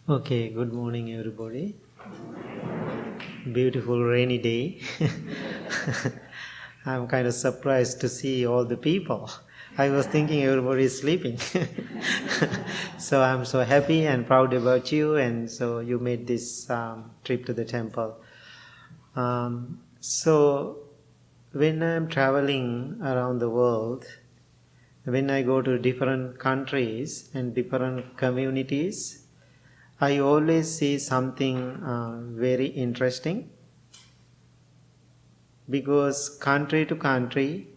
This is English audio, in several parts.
Okay, good morning everybody. Beautiful rainy day. I'm kind of surprised to see all the people. I was thinking everybody is sleeping. So I'm so happy and proud about you, and so you made this trip to the temple. So when I'm traveling around the world, when I go to different countries and different communities, I always see something very interesting, because country to country,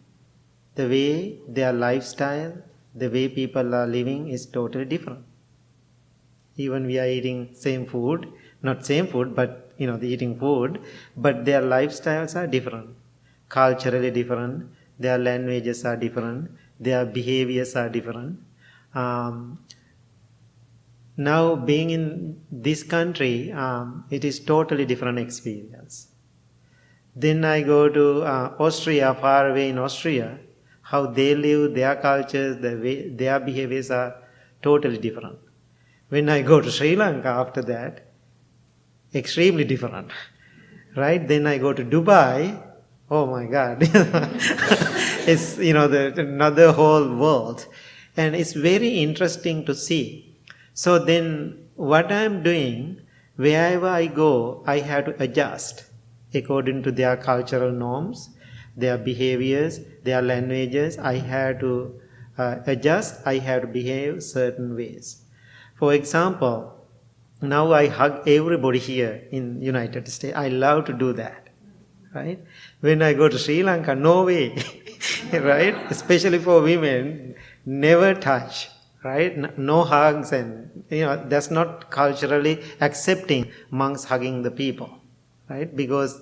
the way their lifestyle, the way people are living is totally different. Even we are eating same food, not same food, but eating food, but their lifestyles are different, culturally different, their languages are different, their behaviors are different. Now, being in this country, it is totally different experience. Then I go to Austria, far away in Austria. How they live, their cultures, their behaviors are totally different. When I go to Sri Lanka after that, extremely different, right? Then I go to Dubai. Oh my God, it's another whole world, and it's very interesting to see. So then what I am doing, wherever I go, I have to adjust according to their cultural norms, their behaviors, their languages. I have to adjust, I have to behave certain ways. For example, now I hug everybody here in United States. I love to do that, right? When I go to Sri Lanka, no way, right? Especially for women, never touch. Right? No hugs, and that's not culturally accepting monks hugging the people, right? Because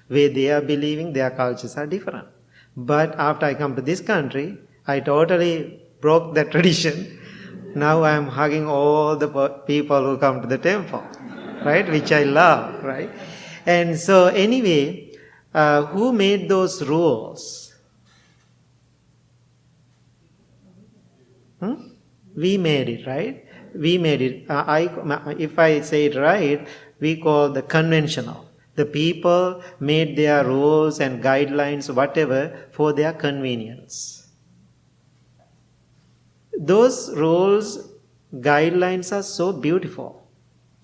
where they are believing, their cultures are different. But after I come to this country, I totally broke that tradition. Now I am hugging all the people who come to the temple, right? Which I love, right? And so anyway, who made those rules? We made it, right? We made it. If I say it right, we call the conventional. The people made their rules and guidelines, whatever, for their convenience. Those rules, guidelines are so beautiful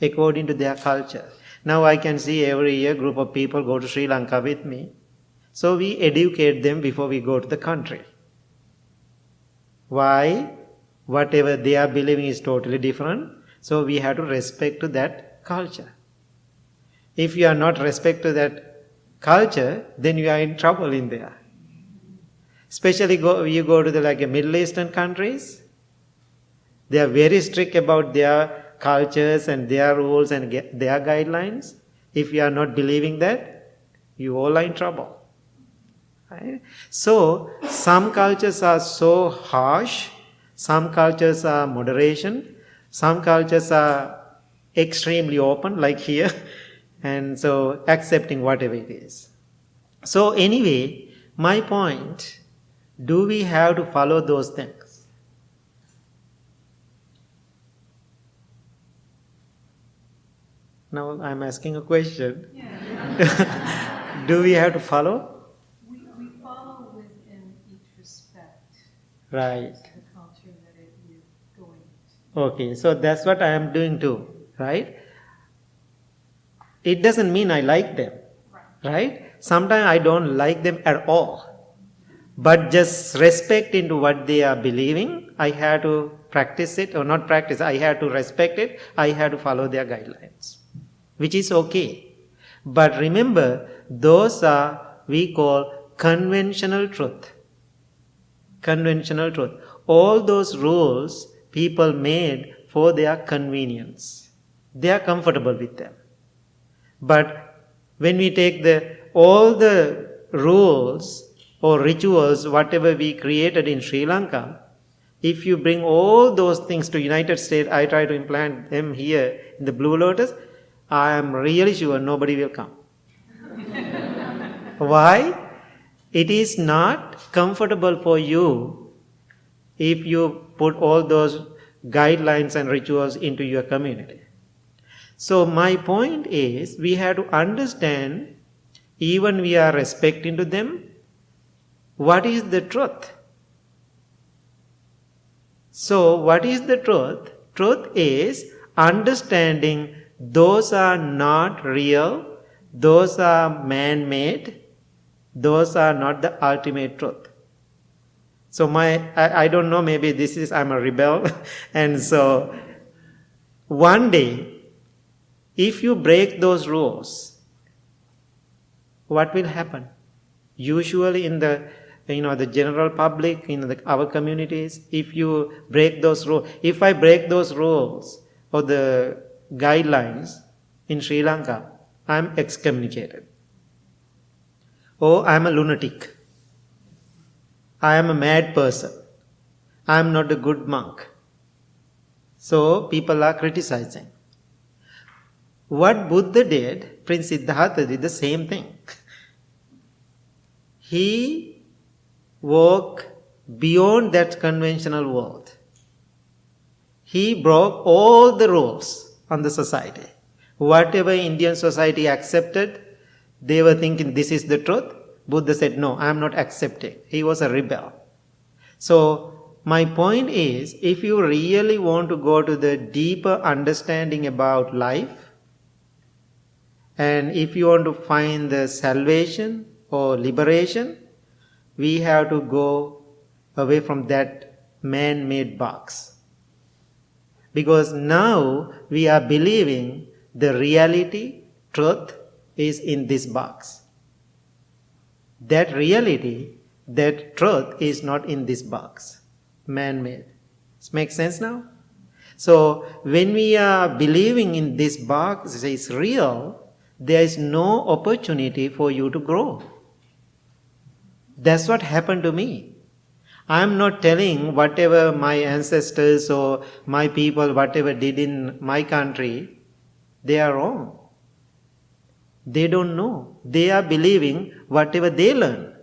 according to their culture. Now I can see every year group of people go to Sri Lanka with me. So we educate them before we go to the country. Why? Whatever they are believing is totally different. So we have to respect to that culture. If you are not respect to that culture, then you are in trouble in there. Especially you go to the Middle Eastern countries. They are very strict about their cultures and their rules and their guidelines. If you are not believing that, you all are in trouble. Right? So some cultures are so harsh. Some cultures are moderation, some cultures are extremely open, like here, and so accepting whatever it is. So anyway, my point, do we have to follow those things? Now I'm asking a question. Yeah. Do we have to follow? We follow within each respect. Right. Going Okay, so that's what I am doing too, right? It doesn't mean I like them, right? Sometimes I don't like them at all. But just respect into what they are believing, I have to practice it, or not practice, I have to respect it, I have to follow their guidelines, which is okay. But remember, those are, we call conventional truth. Conventional truth. All those rules people made for their convenience. They are comfortable with them. But when we take all the rules or rituals, whatever we created in Sri Lanka, if you bring all those things to United States, I try to implant them here in the Blue Lotus, I am really sure nobody will come. Why? It is not comfortable for you if you put all those guidelines and rituals into your community. So my point is, we have to understand, even we are respecting to them, what is the truth? So what is the truth? Truth is understanding those are not real, those are man-made, those are not the ultimate truth. So I don't know, maybe I'm a rebel. And so one day, if you break those rules, what will happen? Usually in the general public, in our communities, if you break those rules, if I break those rules or the guidelines in Sri Lanka, I'm excommunicated. Or I'm a lunatic. I am a mad person. I am not a good monk. So people are criticizing. What Buddha did, Prince Siddhartha did the same thing. He walked beyond that conventional world. He broke all the rules on the society. Whatever Indian society accepted, they were thinking this is the truth. Buddha said, no, I am not accepting. He was a rebel. So my point is, if you really want to go to the deeper understanding about life, and if you want to find the salvation or liberation, we have to go away from that man-made box. Because now we are believing the reality, truth is in this box. That reality, that truth is not in this box, man-made. This makes sense now? So when we are believing in this box is real, there is no opportunity for you to grow. That's what happened to me. I am not telling whatever my ancestors or my people, whatever did in my country, they are wrong. They don't know. They are believing whatever they learn.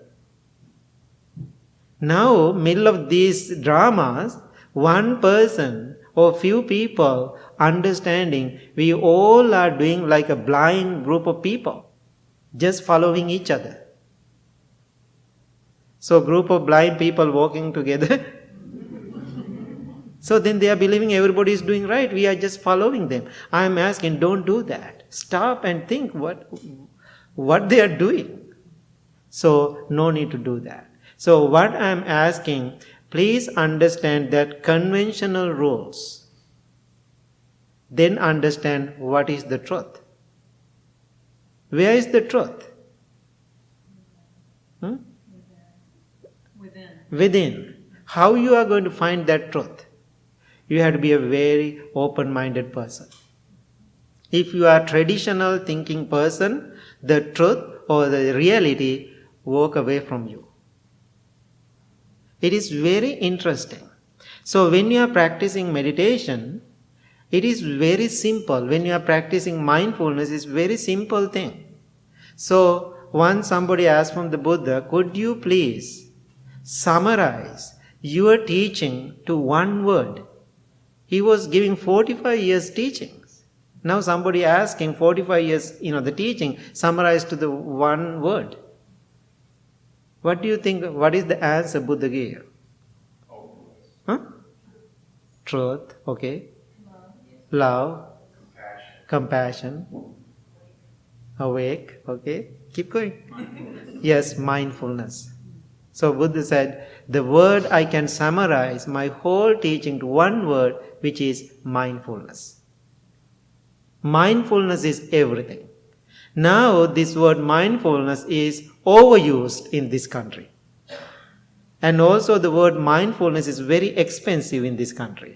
Now, middle of these dramas, one person or few people understanding, we all are doing like a blind group of people, just following each other. So group of blind people walking together. So then they are believing everybody is doing right. We are just following them. I am asking, don't do that. Stop and think what they are doing. So no need to do that. So what I am asking, please understand that conventional rules. Then understand what is the truth. Where is the truth? Within. How you are going to find that truth? You have to be a very open-minded person. If you are a traditional thinking person, the truth or the reality walk away from you. It is very interesting. So when you are practicing meditation, it is very simple. When you are practicing mindfulness, it's very simple thing. So once somebody asked from the Buddha, could you please summarize your teaching to one word? He was giving 45 years teachings. Now somebody asking 45 years, the teaching summarized to the one word. What do you think? What is the answer Buddha gave? Huh? Truth, okay. Love, compassion, awake, okay. Keep going. Yes, mindfulness. So Buddha said, the word I can summarize my whole teaching to one word, which is mindfulness. Mindfulness is everything. Now this word mindfulness is overused in this country. And also the word mindfulness is very expensive in this country.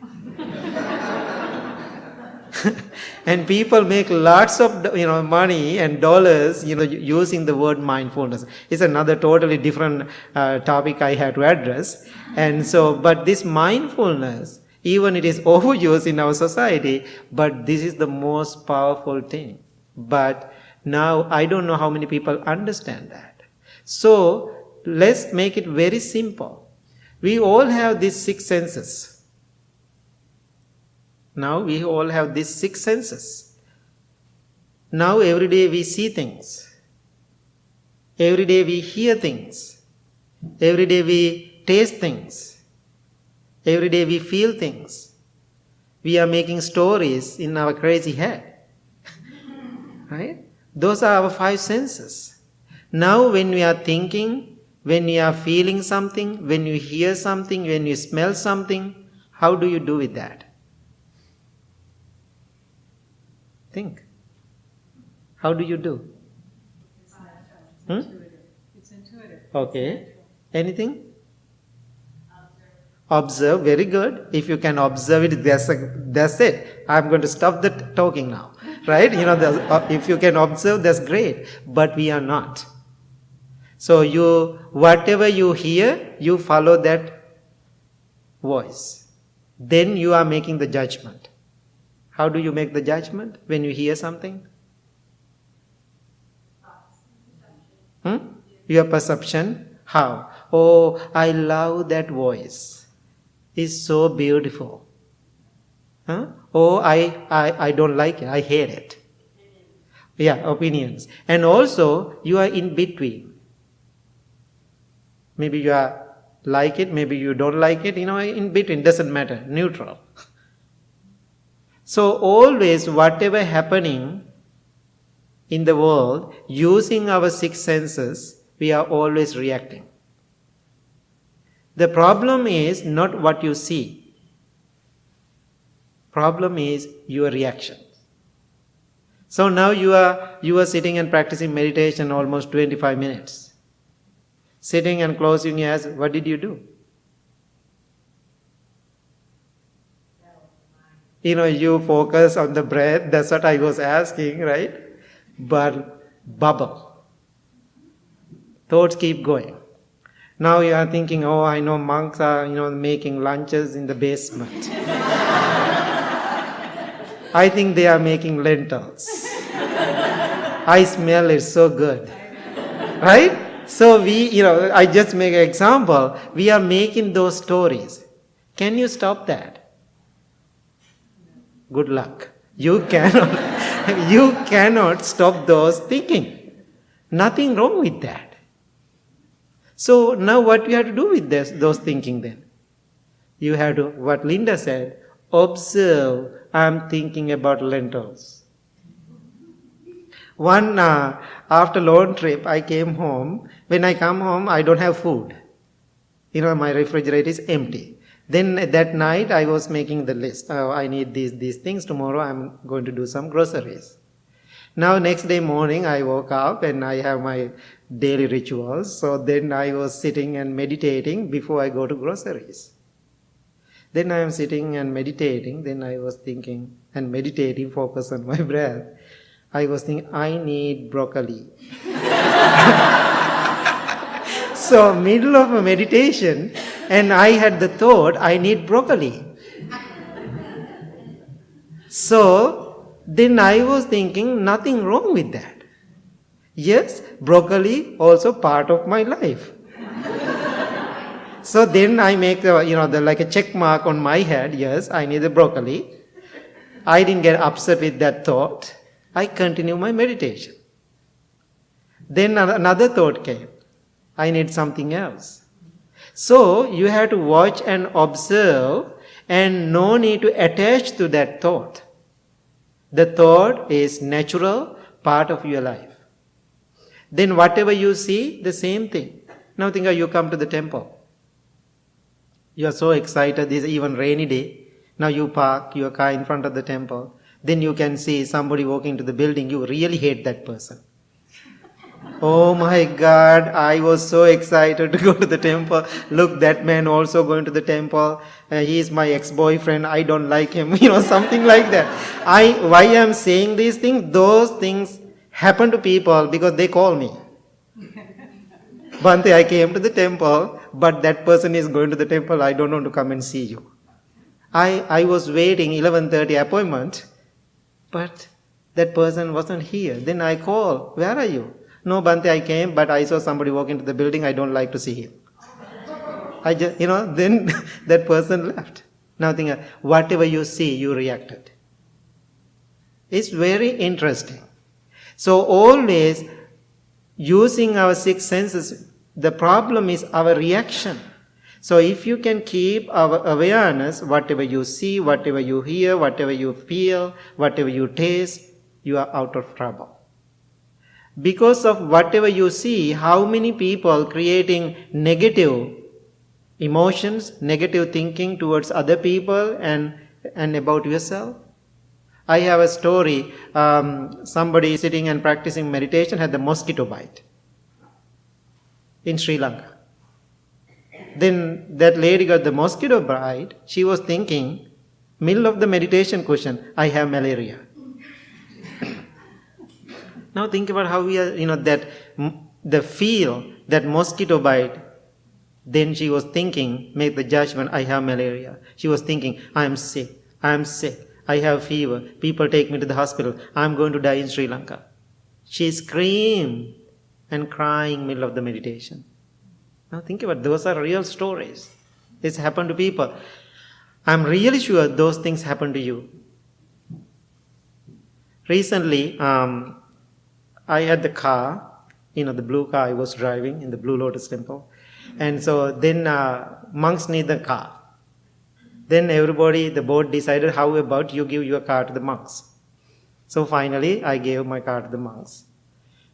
And people make lots of money and dollars using the word mindfulness. It's another totally different topic I have to address. And so, but this mindfulness, even it is overused in our society, but this is the most powerful thing. But now I don't know how many people understand that. So let's make it very simple. We all have these 6 senses. Now we all have these 6 senses. Now every day we see things. Every day we hear things. Every day we taste things. Every day we feel things. We are making stories in our crazy head. Right? Those are our 5 senses. Now when we are thinking, when you are feeling something, when you hear something, when you smell something, how do you do with that? Think. How do you do? It's natural. It's intuitive. Okay. Anything? Observe. Very good. If you can observe it, that's it. I'm going to stop the talking now. Right? If you can observe, that's great. But we are not. So whatever you hear, you follow that voice. Then you are making the judgment. How do you make the judgment when you hear something? Your perception. How? Oh, I love that voice. It's so beautiful. Oh, I don't like it. I hate it. Yeah, opinions. And also, you are in between. Maybe you are like it, maybe you don't like it. In between, doesn't matter. Neutral. So always, whatever happening in the world, using our 6 senses, we are always reacting. The problem is not what you see. Problem is your reaction. So now you are sitting and practicing meditation almost 25 minutes. Sitting and closing your eyes, what did you do? You focus on the breath, that's what I was asking, right? But bubble. Thoughts keep going. Now you are thinking, oh, I know monks are, making lunches in the basement. I think they are making lentils. I smell it so good. Right? So I just make an example. We are making those stories. Can you stop that? Good luck. You cannot stop those thinking. Nothing wrong with that. So now what you have to do with those thinking then? You have to, what Linda said, observe, I'm thinking about lentils. After long trip, I came home. When I come home, I don't have food. My refrigerator is empty. Then that night, I was making the list. I need these things. Tomorrow, I'm going to do some groceries. Now, next day morning, I woke up and I have my daily rituals. So then I was sitting and meditating before I go to groceries. Then I am sitting and meditating. Then I was thinking and meditating, focus on my breath. I was thinking, I need broccoli. So, middle of a meditation, and I had the thought, I need broccoli. So, then I was thinking, nothing wrong with that. Yes, broccoli also part of my life. So then I make like a check mark on my head. Yes, I need the broccoli. I didn't get upset with that thought. I continue my meditation. Then another thought came. I need something else. So you have to watch and observe and no need to attach to that thought. The thought is natural part of your life. Then whatever you see, the same thing. Now think of you come to the temple. You are so excited, this is even rainy day. Now you park your car in front of the temple. Then you can see somebody walking to the building. You really hate that person. Oh my God, I was so excited to go to the temple. Look, that man also going to the temple. He is my ex-boyfriend. I don't like him. Something like that. Why I am saying these things? Those things happen to people because they call me. Bhante, I came to the temple, but that person is going to the temple. I don't want to come and see you. I was waiting 11:30 appointment, but that person wasn't here. Then I call, where are you? No, Bhante, I came, but I saw somebody walk into the building. I don't like to see him. Then that person left. Now think, whatever you see, you reacted. It's very interesting. So always using our six senses, the problem is our reaction. So if you can keep our awareness, whatever you see, whatever you hear, whatever you feel, whatever you taste, you are out of trouble. Because of whatever you see, how many people creating negative emotions, negative thinking towards other people and about yourself? I have a story. Somebody sitting and practicing meditation had the mosquito bite in Sri Lanka. Then that lady got the mosquito bite. She was thinking, middle of the meditation question, I have malaria. Now think about how we are, that the feel, that mosquito bite. Then she was thinking, make the judgment, I have malaria. She was thinking, I am sick, I have fever, people take me to the hospital, I am going to die in Sri Lanka. She screamed and crying middle of the meditation. Now think about it, those are real stories. This happened to people. I am really sure those things happen to you. Recently, I had the car, the blue car I was driving in the Blue Lotus Temple. And so then monks need the car. Then everybody, the board decided, how about you give your car to the monks? So finally, I gave my car to the monks.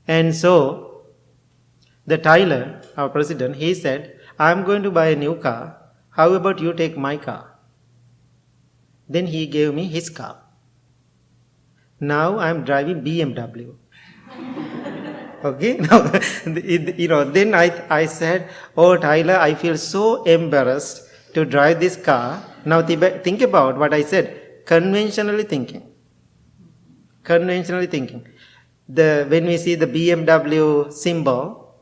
And so, the Tyler, our president, he said, I'm going to buy a new car. How about you take my car? Then he gave me his car. Now I'm driving BMW. Okay, now, then I said, oh Tyler, I feel so embarrassed to drive this car. Now think about what I said, conventionally thinking. When we see the BMW symbol,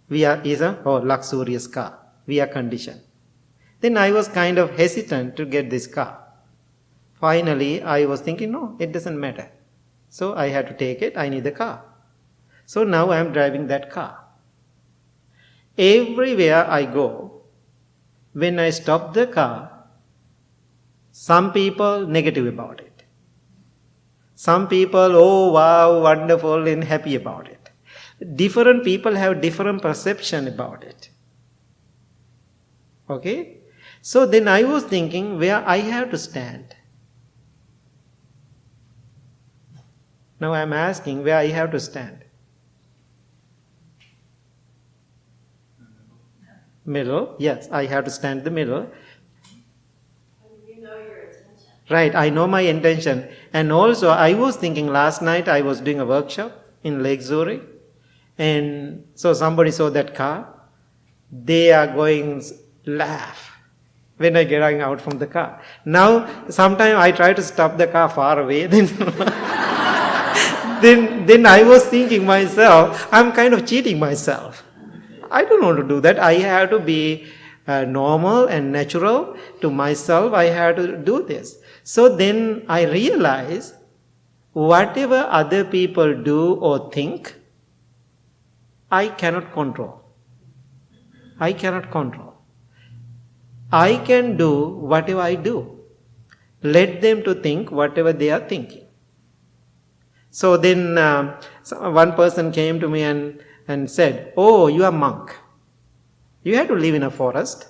is a luxurious car. We are conditioned. Then I was kind of hesitant to get this car. Finally, I was thinking, no, it doesn't matter. So I had to take it, I need the car. So now I am driving that car. Everywhere I go, when I stop the car, some people negative about it. Some people, oh wow, wonderful and happy about it. Different people have different perception about it. Okay? So then I was thinking where I have to stand. Now I am asking where I have to stand. Middle, yes, I have to stand in the middle. You know your intention. Right, I know my intention. And also, I was thinking last night I was doing a workshop in Lake Zurich. And so somebody saw that car. They are going laugh when I get out from the car. Now, sometimes I try to stop the car far away. Then I was thinking myself, I'm kind of cheating myself. I don't want to do that. I have to be normal and natural to myself. I have to do this. So then I realize whatever other people do or think, I cannot control. I can do whatever I do. Let them to think whatever they are thinking. So then one person came to me and said, oh, you are monk. You have to live in a forest.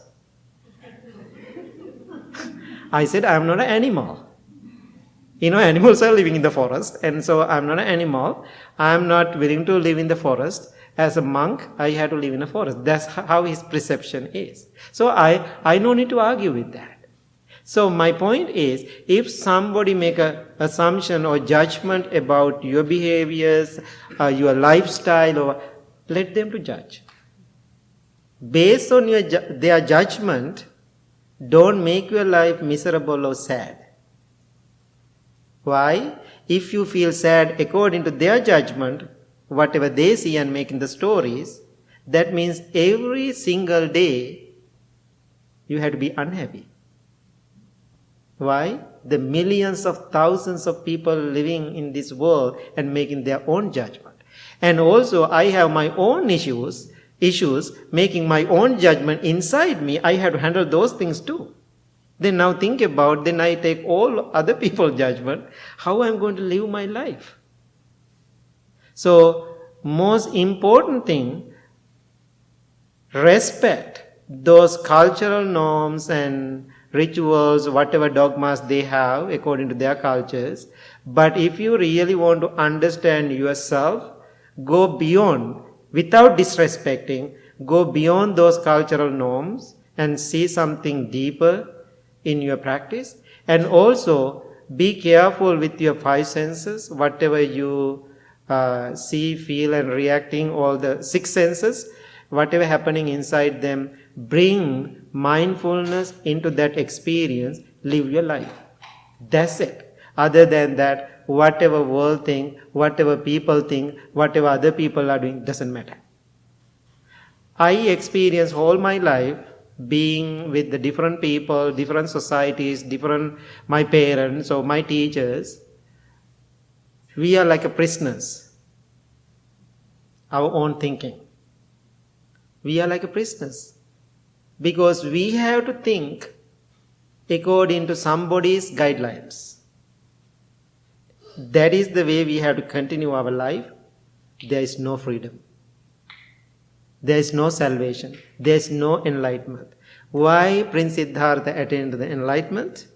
I said, I am not an animal. Animals are living in the forest, and so I am not an animal. I am not willing to live in the forest. As a monk, I have to live in a forest. That's how his perception is. So I no need to argue with that. So my point is, if somebody make an assumption or judgment about your behaviors, your lifestyle, let them to judge. Based on their judgment, don't make your life miserable or sad. Why? If you feel sad according to their judgment, whatever they see and make in the stories, that means every single day you have to be unhappy. Why? The millions of thousands of people living in this world and making their own judgment. And also I have my own issues, making my own judgment inside me. I have to handle those things too. Then now think about, then I take all other people's judgment, how I'm going to live my life. So, most important thing, respect those cultural norms and rituals, whatever dogmas they have according to their cultures. But if you really want to understand yourself, go beyond, without disrespecting, go beyond those cultural norms and see something deeper in your practice. And also be careful with your five senses, whatever you see, feel and reacting, all the six senses, whatever happening inside them, bring mindfulness into that experience, live your life. That's it. Other than that, whatever world think, whatever people think, whatever other people are doing, doesn't matter. I experienced all my life being with the different people, different societies, my parents or my teachers. We are like a prisoners, our own thinking. We are like a prisoners because we have to think according to somebody's guidelines. That is the way we have to continue our life. There is no freedom. There is no salvation. There is no enlightenment. Why Prince Siddhartha attained the enlightenment?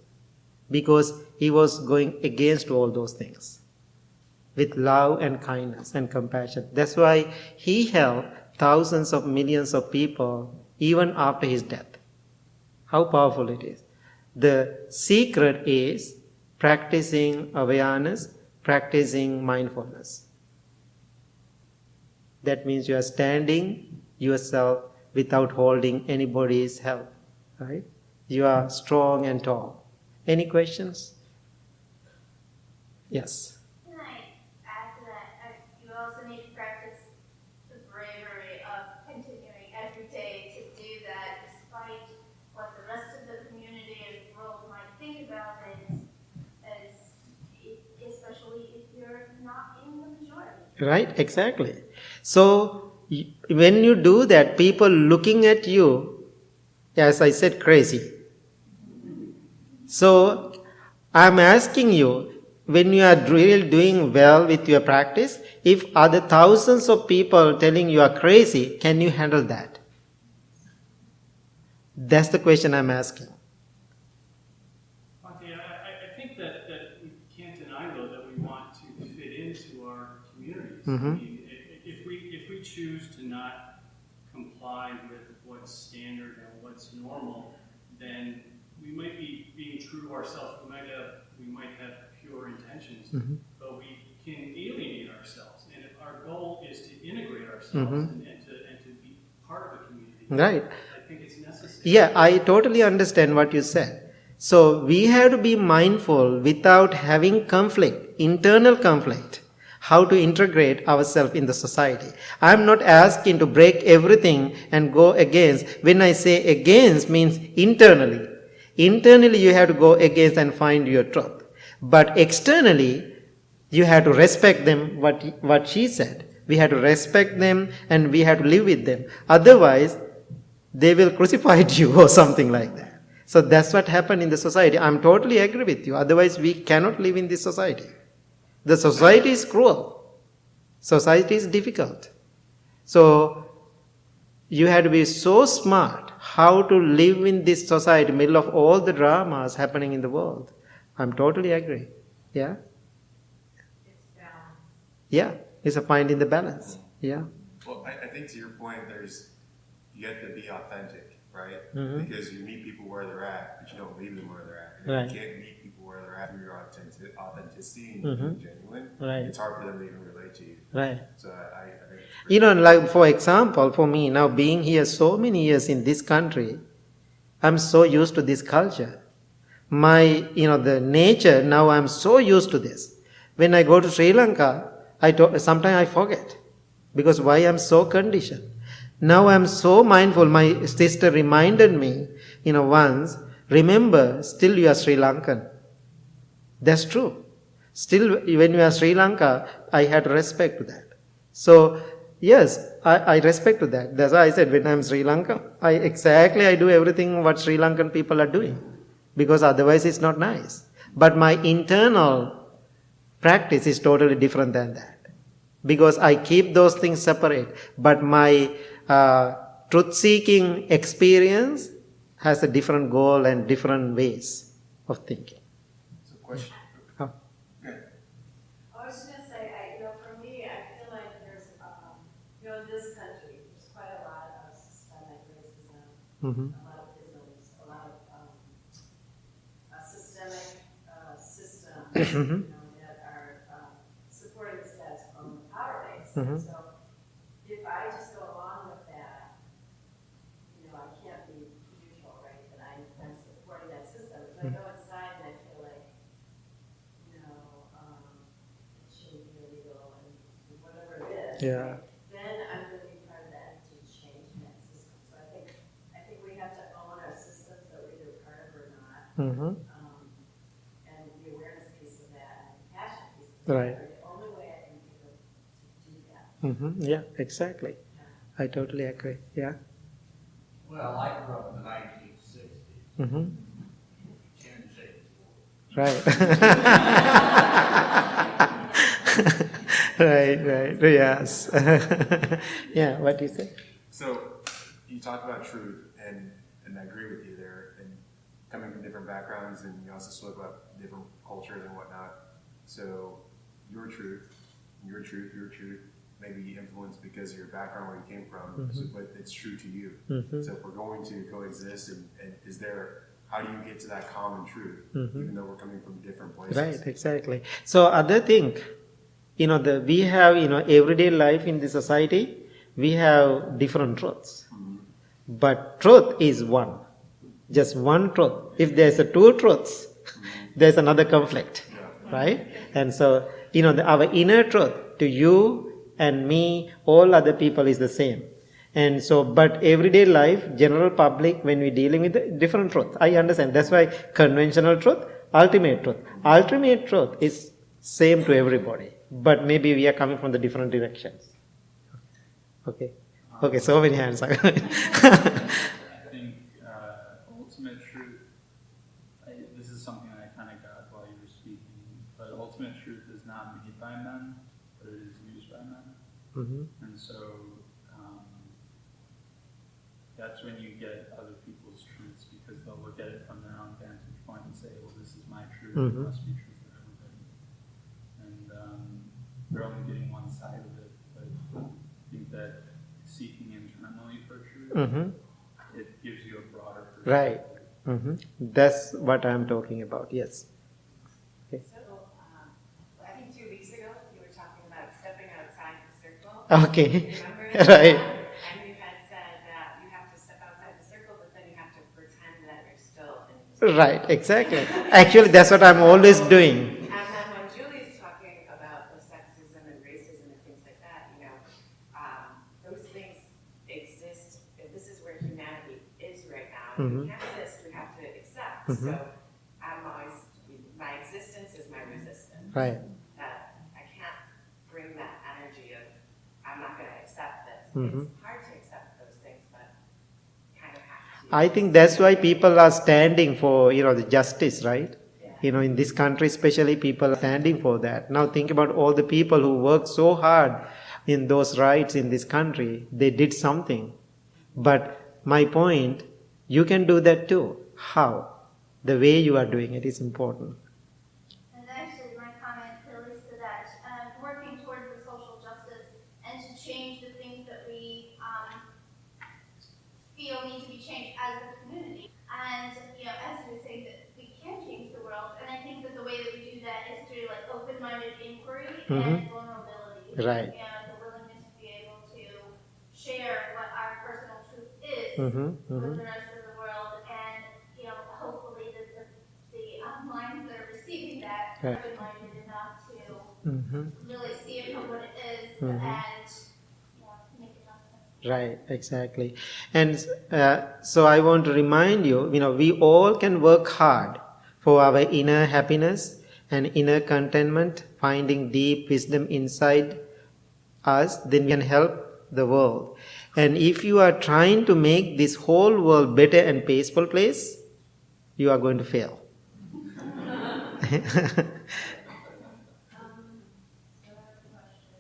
Because he was going against all those things with love and kindness and compassion. That's why he helped thousands of millions of people even after his death. How powerful it is. The secret is practicing awareness, practicing mindfulness. That means you are standing yourself without holding anybody's help. Right? You are strong and tall. Any questions? Yes. Can I add to that? You also need to practice the bravery of continuing every day to do that despite what the rest of the community and the world might think about it, especially if you're not in the majority. Right, exactly. So, when you do that, people looking at you, as I said, crazy. So, I'm asking you, when you are really doing well with your practice, if other thousands of people telling you are crazy, can you handle that? That's the question I'm asking. Bhante, I think that we can't deny, though, that we want to fit into our communities. Mm-hmm. I mean, if we choose to not comply with what's standard and what's normal, then we might be being true to ourselves. We might have pure intentions, Mm-hmm. but we can alienate ourselves. And if our goal is to integrate ourselves Mm-hmm. and to be part of a community, Right. I think it's necessary. Yeah, I totally understand what you said. So we have to be mindful without having conflict, internal conflict, how to integrate ourselves in the society. I'm not asking to break everything and go against. When I say against means internally. Internally you have to go against and find your truth. But externally you have to respect them, what she said. We have to respect them and we have to live with them. Otherwise, they will crucify you or something like that. So that's what happened in the society. I'm totally agree with you. Otherwise, we cannot live in this society. The society is cruel. Society is difficult. So you have to be so smart how to live in this society, middle of all the dramas happening in the world. I'm totally agree. Yeah? It's balance. Yeah. It's a finding the balance. Yeah. Well, I think to your point, you have to be authentic, right? Mm-hmm. Because you meet people where they're at, but you don't leave them where they're at. And Right. if you can't meet people where they're at through your authenticity and Mm-hmm. being genuine, Right. it's hard for them to even relate to you. Right. So I think You know, like for example, for me now being here so many years in this country, I'm so used to this culture. The nature, now I'm so used to this. When I go to Sri Lanka, sometimes I forget because why I'm so conditioned. Now I'm so mindful. My sister reminded me, once, remember, still you are Sri Lankan. That's true. Still, when you are Sri Lanka, I had respect to that. So, yes, I respect to that. That's why I said when I'm Sri Lanka, I do everything what Sri Lankan people are doing. Because otherwise it's not nice. But my internal practice is totally different than that. because I keep those things separate. But my truth-seeking experience has a different goal and different ways of thinking. So question. Oh. Good. I was going to say, for me, I feel like there's, in this country, there's quite a lot of systemic racism, Mm-hmm. a lot of isms, a lot of systemic systems, Mm-hmm. that are supporting the status quo in the power base. Mm-hmm. So if I just go along with that, I can't be neutral, right? That I'm supporting that system. If I go inside and I feel like, it shouldn't be illegal and whatever it is, Yeah. right? Then I'm going to be part of the entity change in that system. So I think we have to own our systems that we're either part of or not. Mm-hmm. And the awareness piece of that and the compassion piece of Right. that are the only way I can be able to do that. Mm-hmm. Yeah, exactly. I totally agree. Yeah. Well, I grew up in the 1960s. Mm-hmm. Can't say Right. Right. Yes. Yeah. What do you say? So you talk about truth, and I agree with you there. And coming from different backgrounds, and you also spoke about different cultures and whatnot. So your truth may be influenced because of your background, where you came from, but it's true to you. Mm-hmm. So if we're going to coexist, and how do you get to that common truth, Mm-hmm. even though we're coming from different places? Right. Exactly. So other thing, we have everyday life in the society. We have different truths, Mm-hmm. but truth is one, just one truth. If there's two truths, there's another conflict, right? And so our inner truth to you and me, all other people is the same. And so, but everyday life, general public, when we're dealing with the different truth, I understand. That's why conventional truth, ultimate truth. Ultimate truth is same to everybody, but maybe we are coming from the different directions. Okay, so many hands. I think ultimate truth, this is something that I kind of got while you were speaking, but ultimate truth is not made by men, but it is used by men. Mm-hmm. And so that's when you get other people's truths, because they'll look at it from their own vantage point and say, well, this is my truth, Mm-hmm. it must be true for everybody. And they're only getting one side of it, but I think that seeking internally for truth, Mm-hmm. it gives you a broader perspective. Right. Mm-hmm. That's what I'm talking about. Yes. So, I think 2 weeks ago, you were talking about stepping outside the circle. Okay. Remember Right. that? And you had said that you have to step outside the circle, but then you have to pretend that you're still in the circle. Right. Exactly. Actually, that's what I'm always doing. And then when Julie's talking about the sexism and racism and things like that, those things exist. This is where humanity is right now. If we can't resist, we have to accept. Mhm. So I'm always, my existence is my resistance. Right. That I can't bring that energy of, I'm not going to accept this. Mhm. It's hard to accept those things, but kind of have to. I think that's why people are standing for, the justice, right? In this country especially, people are standing for that. Now think about all the people who worked so hard in those rights in this country. They did something. But my point, you can do that too. How? The way you are doing it is important. And actually, my comment relates to that. Working towards the social justice and to change the things that we feel need to be changed as a community. And as you were saying, that we can change the world. And I think that the way that we do that is through open-minded inquiry and vulnerability. Right. And the willingness to be able to share what our personal truth is with the rest of the world. And hopefully the minds that are receiving that are open-minded enough to really see it for what it is and make it happen. Right, exactly. And so I want to remind you, we all can work hard for our inner happiness and inner contentment, finding deep wisdom inside us, then we can help the world. And if you are trying to make this whole world better and peaceful place, you are going to fail. So I have a question.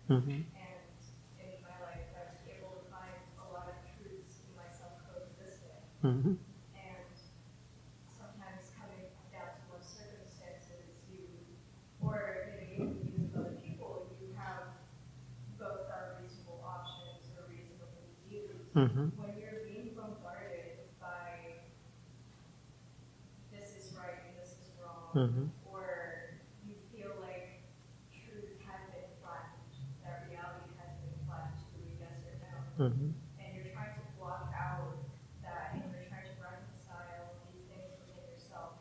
Mm-hmm. And in my life, I was able to find a lot of truths in myself coexisting. Mm-hmm. And sometimes coming down to what circumstances or even the views of other people, you have both are reasonable options or reasonable views. Mm-hmm. When you're being bombarded by this is right and this is wrong, Mm-hmm. or you feel like truth has been flattened, that reality has been flattened to a yes or no, Mm-hmm. and you're trying to block out that and you're trying to reconcile these things within yourself,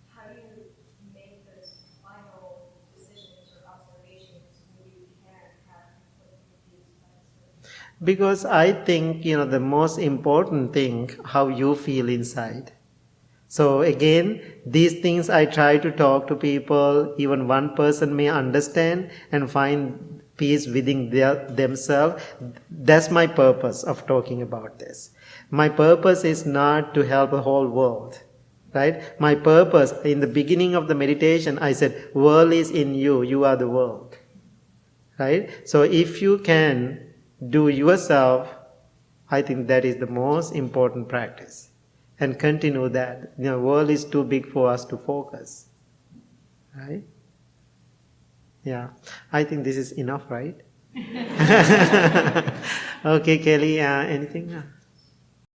how do you make those final decisions or observations when you can have conflicting views about a certain thing? Because I think, the most important thing, how you feel inside. So again, these things I try to talk to people, even one person may understand and find peace within themselves. That's my purpose of talking about this. My purpose is not to help the whole world, right? My purpose, in the beginning of the meditation, I said, world is in you, you are the world, right? So if you can do yourself, I think that is the most important practice. And continue that. The world is too big for us to focus. Right? Yeah. I think this is enough, right? Okay, Kelly, anything?